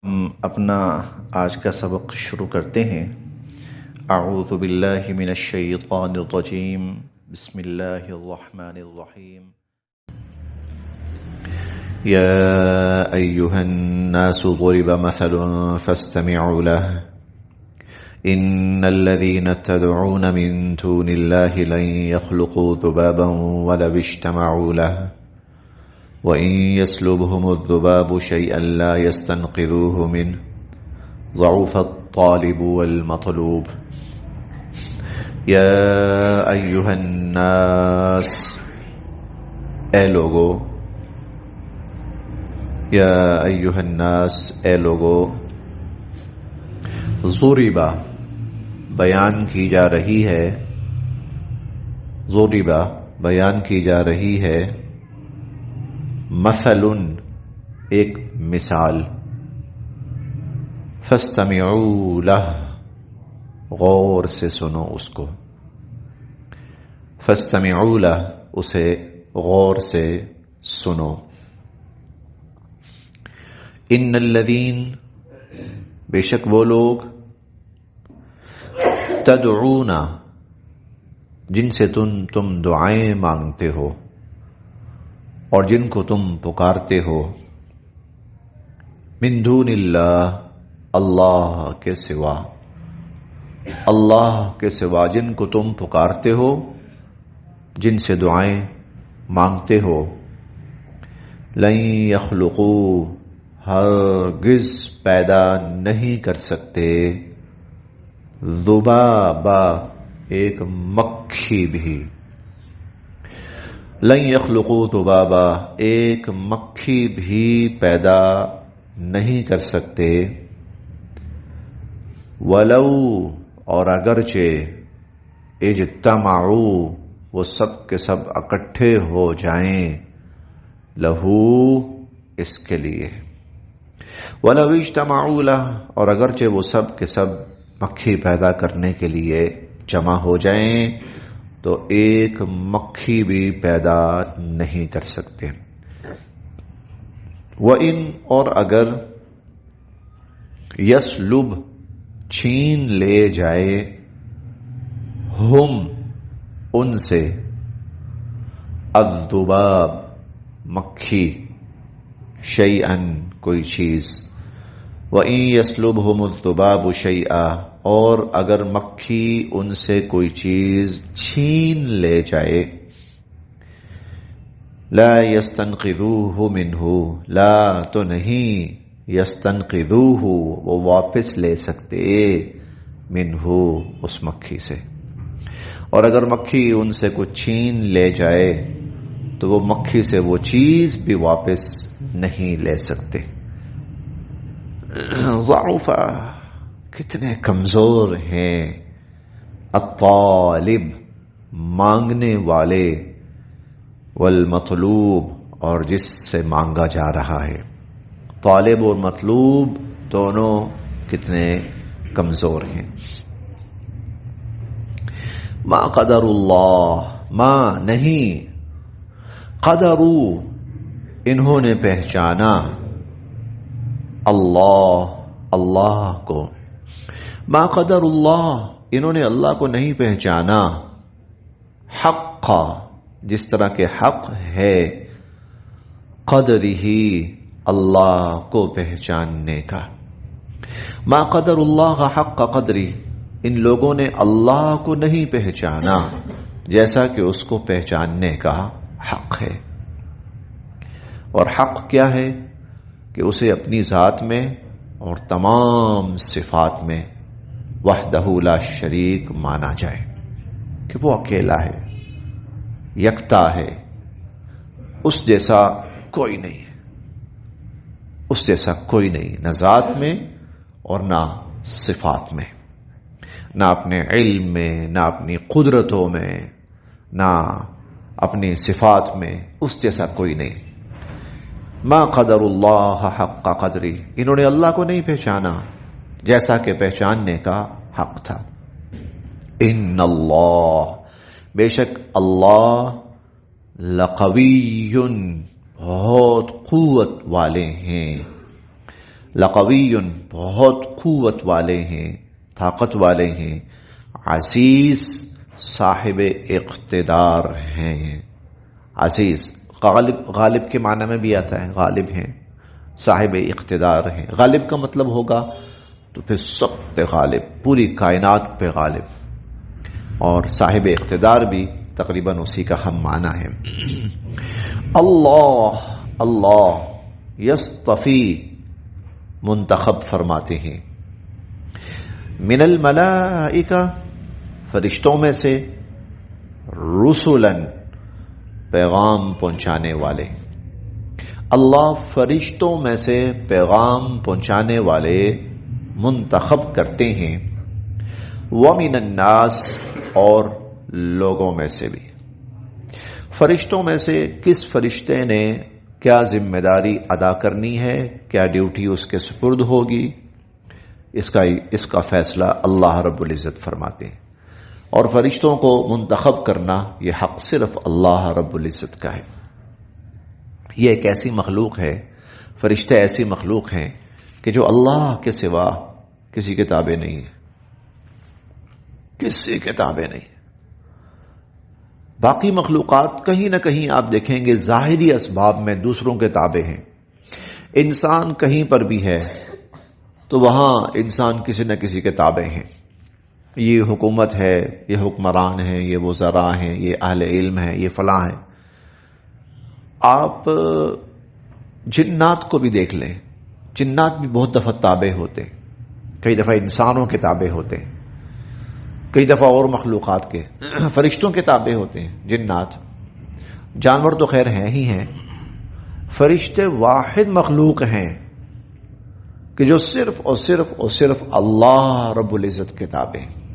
ہم اپنا آج کا سبق شروع کرتے ہیں۔ اعوذ باللہ من الشیطان الرجیم، بسم اللہ الرحمن الرحیم۔ یا ایہا الناس ضرب مثل فاستمعوا له ان الذین تدعون من دون اللہ لن يخلقوا ذبابا ولو اجتمعوا له وَإِن يَسْلُبْهُمُ الذُّبَابُ شَيْئًا لَا يَسْتَنْقِذُوهُ مِنْهُ ضَعُفَ الطَّالِبُ وَالْمَطْلُوبُ۔ یا ایہا الناس، اے لوگو، یا ایہا الناس، اے لوگو، ضرب بیان کی جا رہی ہے، ضرب بیان کی جا رہی ہے، مثل ایک مثال، فاستمعوا لہ غور سے سنو اس کو، فاستمعوا لہ اسے غور سے سنو۔ ان الذین بے شک وہ لوگ، تدعون جن سے تم دعائیں مانگتے ہو اور جن کو تم پکارتے ہو، من دون اللہ اللہ کے سوا، اللہ کے سوا جن کو تم پکارتے ہو، جن سے دعائیں مانگتے ہو، لن یخلقوا ہرگز پیدا نہیں کر سکتے، ذبابا ایک مکھی بھی، لن یخلقوا ذبابا ایک مکھی بھی پیدا نہیں کر سکتے، ولو اور اگرچہ اجتمعوا وہ سب کے سب اکٹھے ہو جائیں، لہو اس کے لیے، ولو اجتمعوا لہ اور اگرچہ وہ سب کے سب مکھی پیدا کرنے کے لیے جمع ہو جائیں تو ایک مکھی بھی پیدا نہیں کر سکتے۔ وَإِنْ اور اگر یسلب چھین لے جائے، ہم ان سے، الذباب مکھی، شیئاً کوئی چیز، وَإِنْ يَسْلُبْهُمُ الذُّبَابُ شَيْئًا اور اگر مکھی ان سے کوئی چیز چھین لے جائے، لا يستنقذوه منه لا تو نہیں، يستنقذوه وہ واپس لے سکتے، منه اس مکھی سے، اور اگر مکھی ان سے کچھ چھین لے جائے تو وہ مکھی سے وہ چیز بھی واپس نہیں لے سکتے۔ ضعف کتنے کمزور ہیں، الطالب مانگنے والے، والمطلوب اور جس سے مانگا جا رہا ہے، طالب اور مطلوب دونوں کتنے کمزور ہیں۔ ما قدر اللہ ما نہیں، قدروا انہوں نے پہچانا، اللہ کو، ما قدر اللہ انہوں نے اللہ کو نہیں پہچانا، حق جس طرح کے حق ہے، قدرہ اللہ کو پہچاننے کا، ما قدر اللہ حق قدری ان لوگوں نے اللہ کو نہیں پہچانا جیسا کہ اس کو پہچاننے کا حق ہے۔ اور حق کیا ہے کہ اسے اپنی ذات میں اور تمام صفات میں وحدہ لا شریک مانا جائے، کہ وہ اکیلا ہے، یکتا ہے، اس جیسا کوئی نہیں، اس جیسا کوئی نہیں، نہ ذات میں اور نہ صفات میں، نہ اپنے علم میں، نہ اپنی قدرتوں میں، نہ اپنی صفات میں، اس جیسا کوئی نہیں۔ ما قدر اللہ حق قدری انہوں نے اللہ کو نہیں پہچانا جیسا کہ پہچاننے کا حق تھا۔ ان اللہ بے شک اللہ، لقوی بہت قوت والے ہیں، لقوی بہت قوت والے ہیں، طاقت والے ہیں، عزیز صاحب اقتدار ہیں۔ عزیز غالب کے معنی میں بھی آتا ہے، غالب ہیں، صاحب اقتدار ہیں۔ غالب کا مطلب ہوگا تو پھر سب پہ غالب، پوری کائنات پہ غالب، اور صاحب اقتدار بھی تقریباً اسی کا ہم معنی ہے۔ اللہ یصطفی منتخب فرماتے ہیں، من الملائکہ فرشتوں میں سے، رسلاً پیغام پہنچانے والے۔ اللہ فرشتوں میں سے پیغام پہنچانے والے منتخب کرتے ہیں، وَمِنَ النَّاسِ اور لوگوں میں سے بھی۔ فرشتوں میں سے کس فرشتے نے کیا ذمہ داری ادا کرنی ہے، کیا ڈیوٹی اس کے سپرد ہوگی، اس کا فیصلہ اللہ رب العزت فرماتے ہیں۔ اور فرشتوں کو منتخب کرنا یہ حق صرف اللہ رب العزت کا ہے۔ یہ ایک ایسی مخلوق ہے، فرشتے ایسی مخلوق ہیں کہ جو اللہ کے سوا کسی کے تابع نہیں ہے، کسی کے تابع نہیں۔ باقی مخلوقات کہیں نہ کہیں آپ دیکھیں گے ظاہری اسباب میں دوسروں کے تابع ہیں۔ انسان کہیں پر بھی ہے تو وہاں انسان کسی نہ کسی کے تابع ہیں۔ یہ حکومت ہے، یہ حکمران ہیں، یہ وزراء ہیں، یہ اہل علم ہیں، یہ فلاں ہیں۔ آپ جنات کو بھی دیکھ لیں، جنات بھی بہت دفعہ تابع ہوتے، کئی دفعہ انسانوں کے تابع ہوتے، کئی دفعہ اور مخلوقات کے، فرشتوں کے تابع ہوتے ہیں جنات۔ جانور تو خیر ہیں ہی ہیں، فرشتے واحد مخلوق ہیں کہ جو صرف اور صرف اللہ رب العزت کے تابع ہیں۔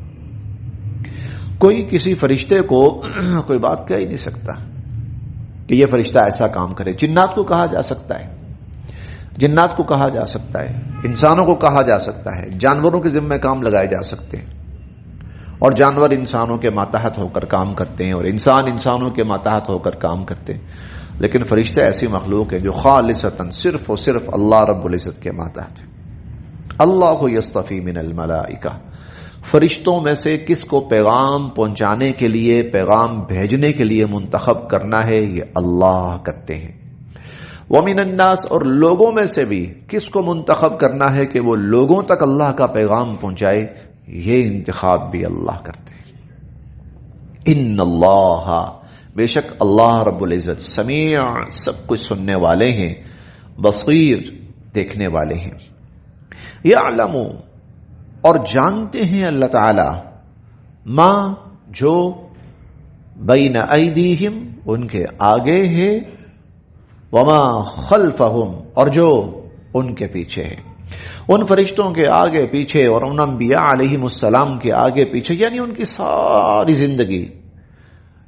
کوئی کسی فرشتے کو کوئی بات کہہ ہی نہیں سکتا کہ یہ فرشتہ ایسا کام کرے۔ جنات کو کہا جا سکتا ہے، جنات کو کہا جا سکتا ہے، انسانوں کو کہا جا سکتا ہے، جانوروں کے ذمہ کام لگائے جا سکتے ہیں، اور جانور انسانوں کے ماتحت ہو کر کام کرتے ہیں، اور انسان انسانوں کے ماتحت ہو کر کام کرتے ہیں۔ لیکن فرشتے ایسی مخلوق ہے جو خالصتاً صرف اور صرف اللہ رب العزت کے ماتحت ہے۔ اللہ یصطفی من الملائکہ، فرشتوں میں سے کس کو پیغام پہنچانے کے لیے، پیغام بھیجنے کے لیے منتخب کرنا ہے، یہ اللہ کرتے ہیں۔ وَمِنَ النَّاسِ اور لوگوں میں سے بھی کس کو منتخب کرنا ہے کہ وہ لوگوں تک اللہ کا پیغام پہنچائے، یہ انتخاب بھی اللہ کرتے ہیں۔ ان اللہ، بے شک اللہ رب العزت، سمیع سب کچھ سننے والے ہیں، بصیر دیکھنے والے ہیں، یعلم اور جانتے ہیں اللہ تعالی، ما جو بین ایدیہم ان کے آگے ہے، وما خلفہم اور جو ان کے پیچھے ہے۔ ان فرشتوں کے آگے پیچھے اور ان انبیاء علیہم السلام کے آگے پیچھے، یعنی ان کی ساری زندگی،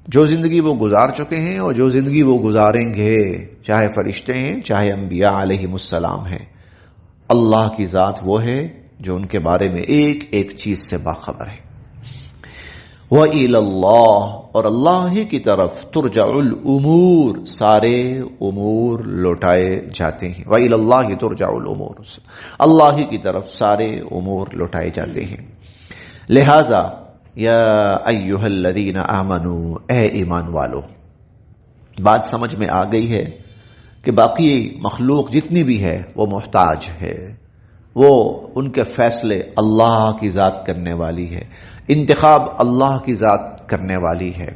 جو زندگی وہ گزار چکے ہیں اور جو زندگی وہ گزاریں گے، چاہے فرشتے ہیں چاہے انبیاء علیہم السلام ہیں، اللہ کی ذات وہ ہے جو ان کے بارے میں ایک ایک چیز سے باخبر ہے۔ وَإِلَى اللَّهِ اور اللہ ہی کی طرف ترجع الامور، سارے امور لوٹائے جاتے ہیں۔ وَإِلَى اللَّهِ ترجع الامور، اللہ ہی کی طرف سارے امور لوٹائے جاتے ہیں۔ لہذا یا ایھا الذین آمنوا، اے ایمان والو، بات سمجھ میں آ گئی ہے کہ باقی مخلوق جتنی بھی ہے وہ محتاج ہے، وہ ان کے فیصلے اللہ کی ذات کرنے والی ہے، انتخاب اللہ کی ذات کرنے والی ہے،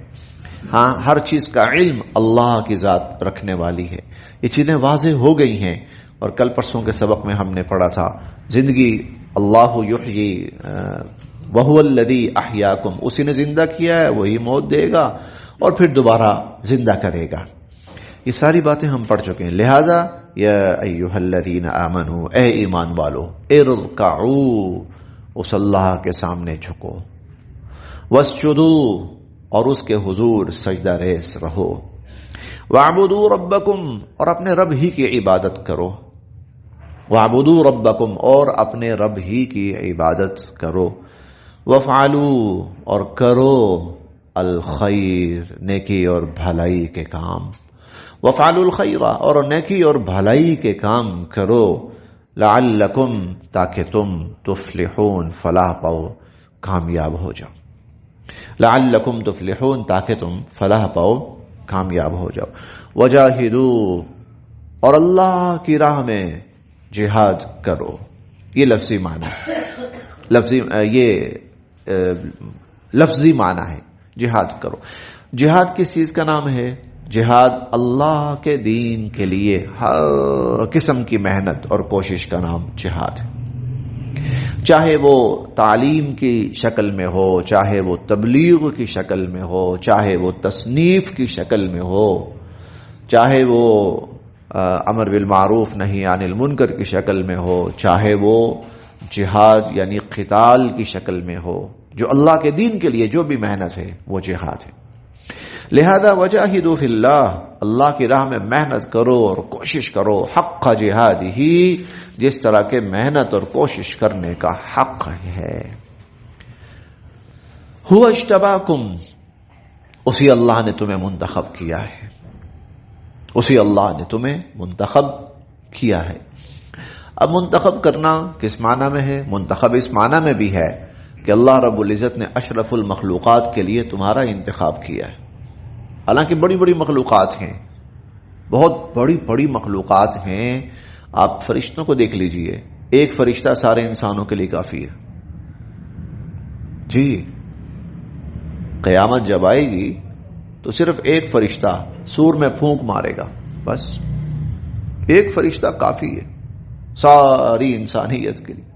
ہاں ہر چیز کا علم اللہ کی ذات رکھنے والی ہے۔ یہ چیزیں واضح ہو گئی ہیں، اور کل پرسوں کے سبق میں ہم نے پڑھا تھا زندگی اللہ یحیی وہو الذی احیاکم، اسی نے زندہ کیا ہے، وہی موت دے گا اور پھر دوبارہ زندہ کرے گا۔ یہ ساری باتیں ہم پڑھ چکے ہیں۔ لہذا یا ایھا الذین آمنوا، اے ایمان والو، ارکعوا، اس اللہ کے سامنے جھکو، واسجدوا اور اس کے حضور سجدہ ریز رہو، واعبدوا ربکم اور اپنے رب ہی کی عبادت کرو، واعبدوا ربکم اور اپنے رب ہی کی عبادت کرو، وافعلوا اور کرو الخیر، نیکی اور بھلائی کے کام، وفعلوا الخیر اور نیکی اور بھلائی کے کام کرو، لعلکم تاکہ تم تفلحون فلاح پاؤ کامیاب ہو جاؤ، لعلکم تفلحون تاکہ تم فلاح پاؤ کامیاب ہو جاؤ، وجاہدوا اور اللہ کی راہ میں جہاد کرو، یہ لفظی معنی لفظی معنی ہے جہاد کرو۔ جہاد کس چیز کا نام ہے؟ جہاد اللہ کے دین کے لیے ہر قسم کی محنت اور کوشش کا نام جہاد ہے، چاہے وہ تعلیم کی شکل میں ہو، چاہے وہ تبلیغ کی شکل میں ہو، چاہے وہ تصنیف کی شکل میں ہو، چاہے وہ امر بالمعروف نہی عن المنکر کی شکل میں ہو، چاہے وہ جہاد یعنی قتال کی شکل میں ہو، جو اللہ کے دین کے لیے جو بھی محنت ہے وہ جہاد ہے۔ لہذا وجاہدوا فی اللہ، اللہ کی راہ میں محنت کرو اور کوشش کرو، حق جہاد ہی، جس طرح کے محنت اور کوشش کرنے کا حق ہے۔ هو اجتباکم، اسی اللہ نے تمہیں منتخب کیا ہے، اسی اللہ نے تمہیں منتخب کیا ہے۔ اب منتخب کرنا کس معنی میں ہے؟ منتخب اس معنی میں بھی ہے کہ اللہ رب العزت نے اشرف المخلوقات کے لیے تمہارا انتخاب کیا ہے۔ حالانکہ بڑی بڑی مخلوقات ہیں، بہت بڑی بڑی مخلوقات ہیں، آپ فرشتوں کو دیکھ لیجئے، ایک فرشتہ سارے انسانوں کے لیے کافی ہے۔ جی قیامت جب آئے گی تو صرف ایک فرشتہ سور میں پھونک مارے گا، بس ایک فرشتہ کافی ہے ساری انسانیت کے لیے۔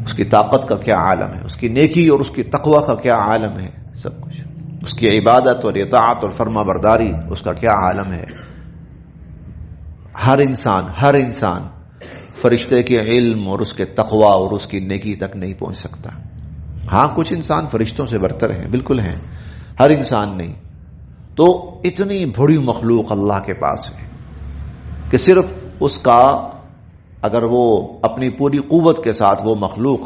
اس کی طاقت کا کیا عالم ہے، اس کی نیکی اور اس کی تقوی کا کیا عالم ہے، سب کچھ، اس کی عبادت اور اطاعت اور فرما برداری اس کا کیا عالم ہے۔ ہر انسان فرشتے کے علم اور اس کے تقوی اور اس کی نیکی تک نہیں پہنچ سکتا۔ ہاں کچھ انسان فرشتوں سے برتر ہیں، بالکل ہیں، ہر انسان نہیں۔ تو اتنی بڑی مخلوق اللہ کے پاس ہے کہ صرف اس کا اگر وہ اپنی پوری قوت کے ساتھ وہ مخلوق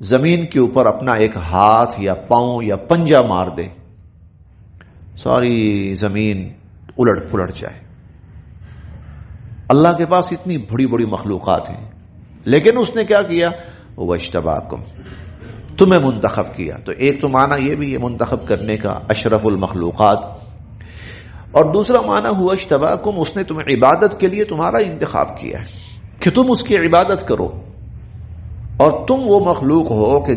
زمین کے اوپر اپنا ایک ہاتھ یا پاؤں یا پنجہ مار دے، ساری زمین الٹ پلٹ جائے۔ اللہ کے پاس اتنی بڑی بڑی مخلوقات ہیں، لیکن اس نے کیا کیا؟ وَاجْتَبَاكُمْ، تمہیں منتخب کیا۔ تو ایک تو معنی یہ بھی ہے منتخب کرنے کا، اشرف المخلوقات، اور دوسرا معنی ہوا اجتباکم، اس نے تمہیں عبادت کے لیے تمہارا انتخاب کیا ہے کہ تم اس کی عبادت کرو، اور تم وہ مخلوق ہو کہ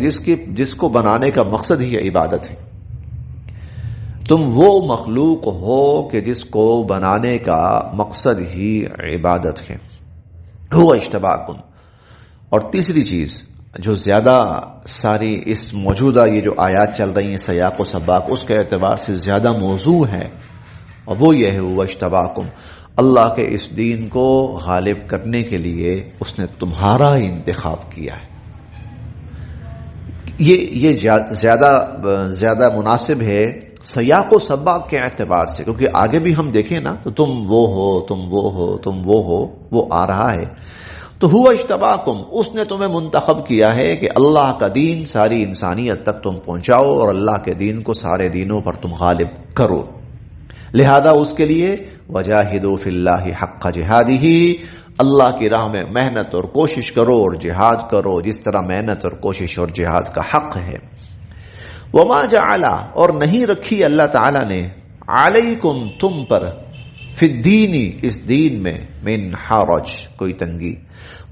جس کو بنانے کا مقصد ہی عبادت ہے۔ تم وہ مخلوق ہو کہ جس کو بنانے کا مقصد ہی عبادت ہے۔ ہوا اجتباکم۔ اور تیسری چیز جو زیادہ ساری اس موجودہ یہ جو آیات چل رہی ہیں سیاق و سباق، اس کے اعتبار سے زیادہ موضوع ہے، اور وہ یہ ہے ہوا اجتباکم، اللہ کے اس دین کو غالب کرنے کے لیے اس نے تمہارا انتخاب کیا ہے۔ یہ زیادہ مناسب ہے سیاق و سباق کے اعتبار سے، کیونکہ آگے بھی ہم دیکھیں نا تو تم وہ ہو، تم وہ ہو، تم وہ ہو، وہ آ رہا ہے۔ تو ہوا اجتباکم، اس نے تمہیں منتخب کیا ہے کہ اللہ کا دین ساری انسانیت تک تم پہنچاؤ اور اللہ کے دین کو سارے دینوں پر تم غالب کرو۔ لہذا اس کے لیے وجاہدوا فی اللہ حق جہادہ، اللہ کی راہ میں محنت اور کوشش کرو اور جہاد کرو جس طرح محنت اور کوشش اور جہاد کا حق ہے۔ وما جعل، اور نہیں رکھی اللہ تعالی نے، علیکم تم پر، فی الدین اس دین میں، من حرج کوئی تنگی،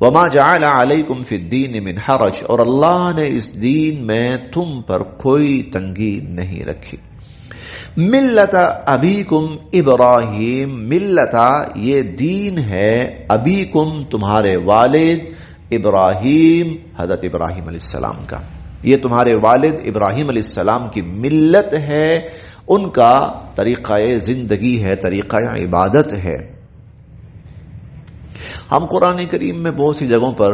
وما جعل علیکم فی الدین من حرج، اور اللہ نے اس دین میں تم پر کوئی تنگی نہیں رکھی۔ ملت ابیکم ابراہیم، ملت یہ دین ہے، ابیکم تمہارے والد ابراہیم، حضرت ابراہیم علیہ السلام کا، یہ تمہارے والد ابراہیم علیہ السلام کی ملت ہے، ان کا طریقہ زندگی ہے، طریقہ عبادت ہے۔ ہم قرآن کریم میں بہت سی جگہوں پر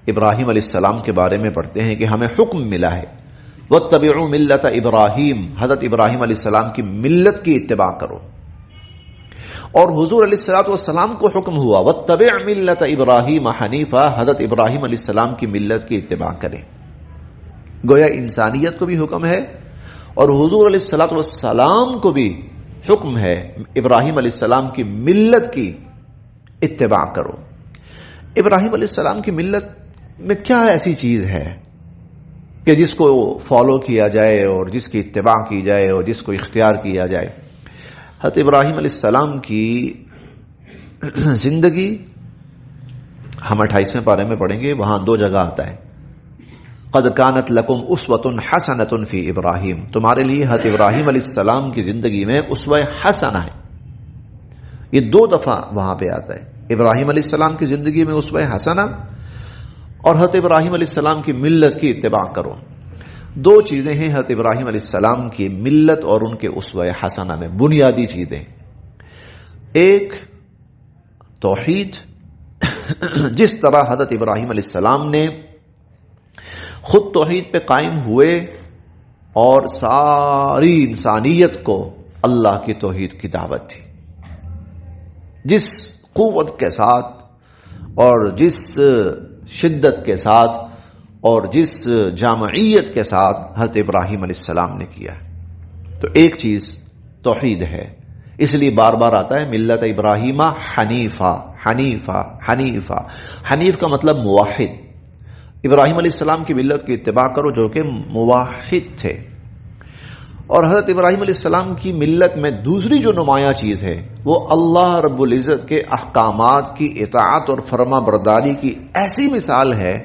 ابراہیم علیہ السلام کے بارے میں پڑھتے ہیں کہ ہمیں حکم ملا ہے وَاتَّبِعُوا مِلَّةَ ابراہیم، حضرت ابراہیم علیہ السلام کی ملت کی اتباع کرو، اور حضور علیہ السلام کو حکم ہوا وَاتَّبِعْ مِلَّةَ ابراہیم حنیفا، حضرت ابراہیم علیہ السلام کی ملت کی اتباع کریں۔ گویا انسانیت کو بھی حکم ہے اور حضور علیہ السلام کو بھی حکم ہے ابراہیم علیہ السلام کی ملت کی اتباع کرو۔ ابراہیم علیہ السلام کی ملت میں کیا ایسی چیز ہے کہ جس کو فالو کیا جائے اور جس کی اتباع کی جائے اور جس کو اختیار کیا جائے؟ حضرت ابراہیم علیہ السلام کی زندگی ہم 28ویں پارے میں پڑھیں گے، وہاں 2 جگہ آتا ہے قد کانت لکم اسوۃ حسنۃ فی ابراہیم، تمہارے لیے حضرت ابراہیم علیہ السلام کی زندگی میں اسوہ حسنہ ہے. یہ 2 دفعہ وہاں پہ آتا ہے، ابراہیم علیہ السلام کی زندگی میں اسوہ حسنہ اور حضرت ابراہیم علیہ السلام کی ملت کی اتباع کرو. 2 چیزیں ہیں حضرت ابراہیم علیہ السلام کی ملت اور ان کے اسوہ حسنہ میں، بنیادی چیزیں. ایک توحید، جس طرح حضرت ابراہیم علیہ السلام نے خود توحید پہ قائم ہوئے اور ساری انسانیت کو اللہ کی توحید کی دعوت دی، جس قوت کے ساتھ اور جس شدت کے ساتھ اور جس جامعیت کے ساتھ حضرت ابراہیم علیہ السلام نے کیا. تو ایک چیز توحید ہے، اس لیے بار بار آتا ہے ملت ابراہیم حنیفہ حنیفہ حنیفہ. حنیف کا مطلب موحد. ابراہیم علیہ السلام کی ملت کی اتباع کرو جو کہ موحد تھے. اور حضرت ابراہیم علیہ السلام کی ملت میں دوسری جو نمایاں چیز ہے وہ اللہ رب العزت کے احکامات کی اطاعت اور فرما برداری کی ایسی مثال ہے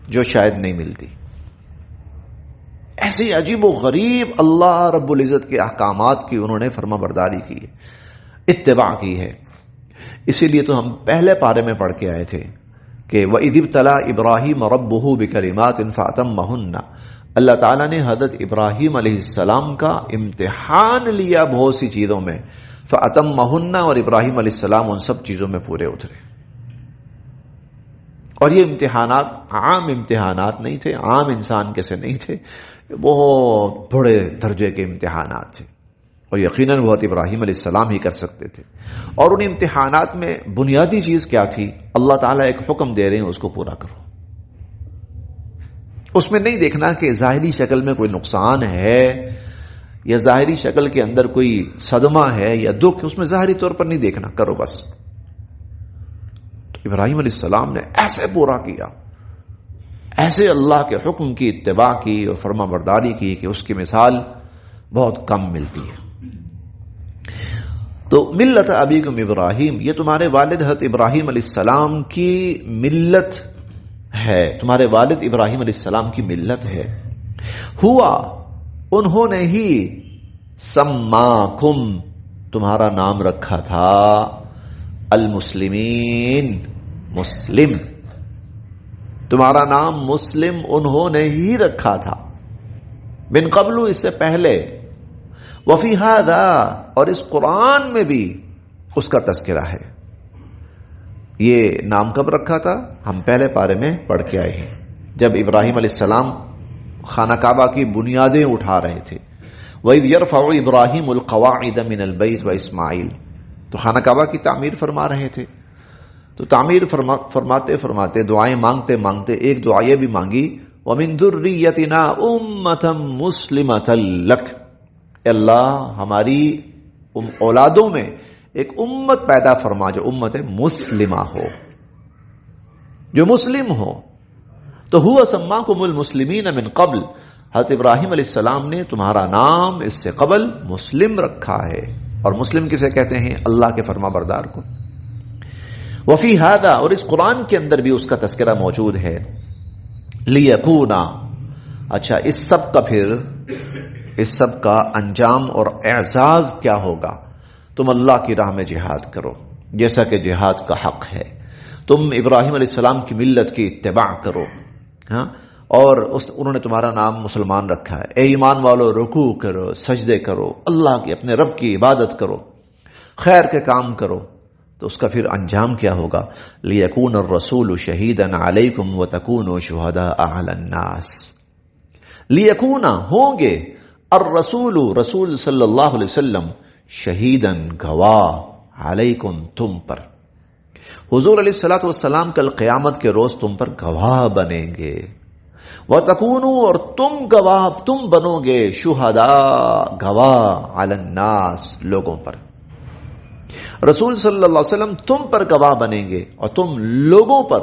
جو شاید نہیں ملتی. ایسی عجیب و غریب اللہ رب العزت کے احکامات کی انہوں نے فرما برداری کی ہے، اتباع کی ہے. اسی لیے تو ہم پہلے پارے میں پڑھ کے آئے تھے کہ وَإِذِ ابْتَلَىٰ إِبْرَاهِيمَ رَبُّهُ بِكَلِمَاتٍ فَأَتَمَّهُنَّ، اللہ تعالیٰ نے حضرت ابراہیم علیہ السلام کا امتحان لیا بہت سی چیزوں میں، فَأَتَمَّهُنَّ، اور ابراہیم علیہ السلام ان سب چیزوں میں پورے اترے. اور یہ امتحانات عام امتحانات نہیں تھے، عام انسان کے سے نہیں تھے، بہت بڑے درجے کے امتحانات تھے، اور یقیناً وہ ابراہیم علیہ السلام ہی کر سکتے تھے. اور ان امتحانات میں بنیادی چیز کیا تھی؟ اللہ تعالیٰ ایک حکم دے رہے ہیں، اس کو پورا کرو. اس میں نہیں دیکھنا کہ ظاہری شکل میں کوئی نقصان ہے یا ظاہری شکل کے اندر کوئی صدمہ ہے یا دکھ، اس میں ظاہری طور پر نہیں دیکھنا، کرو بس. تو ابراہیم علیہ السلام نے ایسے پورا کیا، ایسے اللہ کے حکم کی اتباع کی اور فرما برداری کی کہ اس کی مثال بہت کم ملتی ہے. تو ملت ابیکم ابراہیم، یہ تمہارے والد حضرت ابراہیم علیہ السلام کی ملت ہے، تمہارے والد ابراہیم علیہ السلام کی ملت ہے. ہوا، انہوں نے ہی سماکم، تمہارا نام رکھا تھا المسلمین، مسلم، تمہارا نام مسلم انہوں نے ہی رکھا تھا. من قبل، اس سے پہلے، وفی ھذا، اور اس قرآن میں بھی اس کا تذکرہ ہے. یہ نام کب رکھا تھا؟ ہم پہلے پارے میں پڑھ کے آئے ہیں، جب ابراہیم علیہ السلام خانہ کعبہ کی بنیادیں اٹھا رہے تھے. وَإِذْ يَرْفَعُ إِبْرَاهِيمُ الْقَوَاعِدَ مِنَ الْبَيْتِ وَإِسْمَاعِيلُ، تو خانہ کعبہ کی تعمیر فرما رہے تھے. تو تعمیر فرماتے فرماتے، دعائیں مانگتے مانگتے ایک دعا یہ بھی مانگی، وَمِن ذُرِّيَّتِنَا أُمَّةً مُسْلِمَةً لَكَ، اے اللہ ہماری اولادوں میں ایک امت پیدا فرما جو امت مسلمہ ہو، جو مسلم ہو. تو ہوا سماکم المسلمین من قبل، حضرت ابراہیم علیہ السلام نے تمہارا نام اس سے قبل مسلم رکھا ہے. اور مسلم کسے کہتے ہیں؟ اللہ کے فرما بردار کو. وفی ھذا، اور اس قرآن کے اندر بھی اس کا تذکرہ موجود ہے. لیکونا، اچھا اس سب کا پھر اس سب کا انجام اور اعزاز کیا ہوگا؟ تم اللہ کی راہ میں جہاد کرو جیسا کہ جہاد کا حق ہے. تم ابراہیم علیہ السلام کی ملت کی اتباع کرو، ہاں، اور انہوں نے تمہارا نام مسلمان رکھا ہے. اے ایمان والو، رکوع کرو، سجدے کرو، اللہ کی اپنے رب کی عبادت کرو، خیر کے کام کرو. تو اس کا پھر انجام کیا ہوگا؟ لیکون الرسول شہیدا علیکم وتکونوا شہداء علی الناس. لیکون، ہوں گے، الرسول، رسول صلی اللہ علیہ وسلم، شہیدن، گواہ، علیکم، تم پر. حضور علیہ الصلوۃ والسلام کل قیامت کے روز تم پر گواہ بنیں گے. وَتَكُونُوا، اور تم گواہ، تم بنو گے، شہداء، گواہ، علی الناس، لوگوں پر. رسول صلی اللہ علیہ وسلم تم پر گواہ بنیں گے اور تم لوگوں پر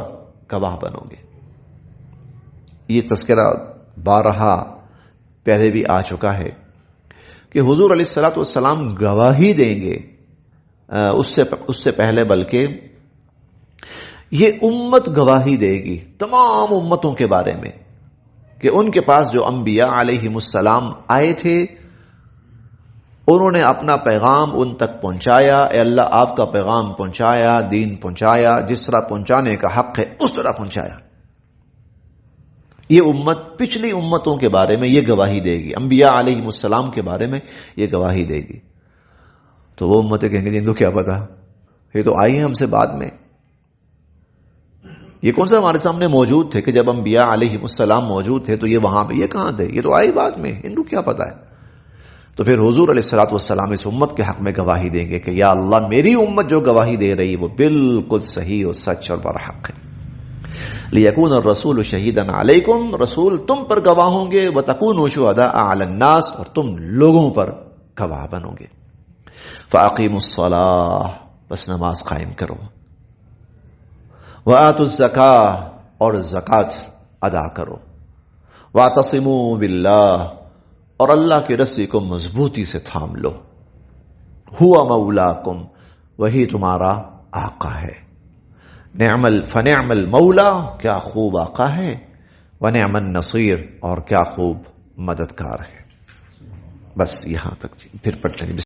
گواہ بنو گے. یہ تذکرہ بارہا پہلے بھی آ چکا ہے کہ حضور علیہ الصلوۃ والسلام گواہی دیں گے اس سے پہلے، بلکہ یہ امت گواہی دے گی تمام امتوں کے بارے میں کہ ان کے پاس جو انبیاء علیہم السلام آئے تھے انہوں نے اپنا پیغام ان تک پہنچایا. اے اللہ آپ کا پیغام پہنچایا، دین پہنچایا، جس طرح پہنچانے کا حق ہے اس طرح پہنچایا. یہ امت پچھلی امتوں کے بارے میں یہ گواہی دے گی، انبیاء علیہم السلام کے بارے میں یہ گواہی دے گی. تو وہ امتیں کہیں گے ان کو کیا پتا، یہ تو آئی ہیں ہم سے بعد میں. یہ کون سا ہمارے سامنے موجود تھے کہ جب انبیاء علیہم السلام موجود تھے تو یہ وہاں پہ، یہ کہاں تھے، یہ تو آئی بعد میں، ان کو کیا پتا ہے. تو پھر حضور علیہ الصلوۃ والسلام اس امت کے حق میں گواہی دیں گے کہ یا اللہ میری امت جو گواہی دے رہی وہ بالکل صحیح اور سچ اور برحق ہے. لیکون الرسول شہیدا علیکم، رسول تم پر گواہ ہوں گے، وتکونوا شہداء علی الناس، اور تم لوگوں پر گواہ بنو گے. فاقیموا الصلاۃ، بس نماز قائم کرو. وآتوا الزکاۃ، اور زکوٰۃ ادا کرو. واعتصموا باللہ، اور اللہ کی رسی کو مضبوطی سے تھام لو. ہوا مولاکم، وہی تمہارا آقا ہے. فنعم المولا، کیا خوب آقا ہے. ونعم النصیر، اور کیا خوب مددگار ہے. بس یہاں تک، پھر پڑھتے ہیں.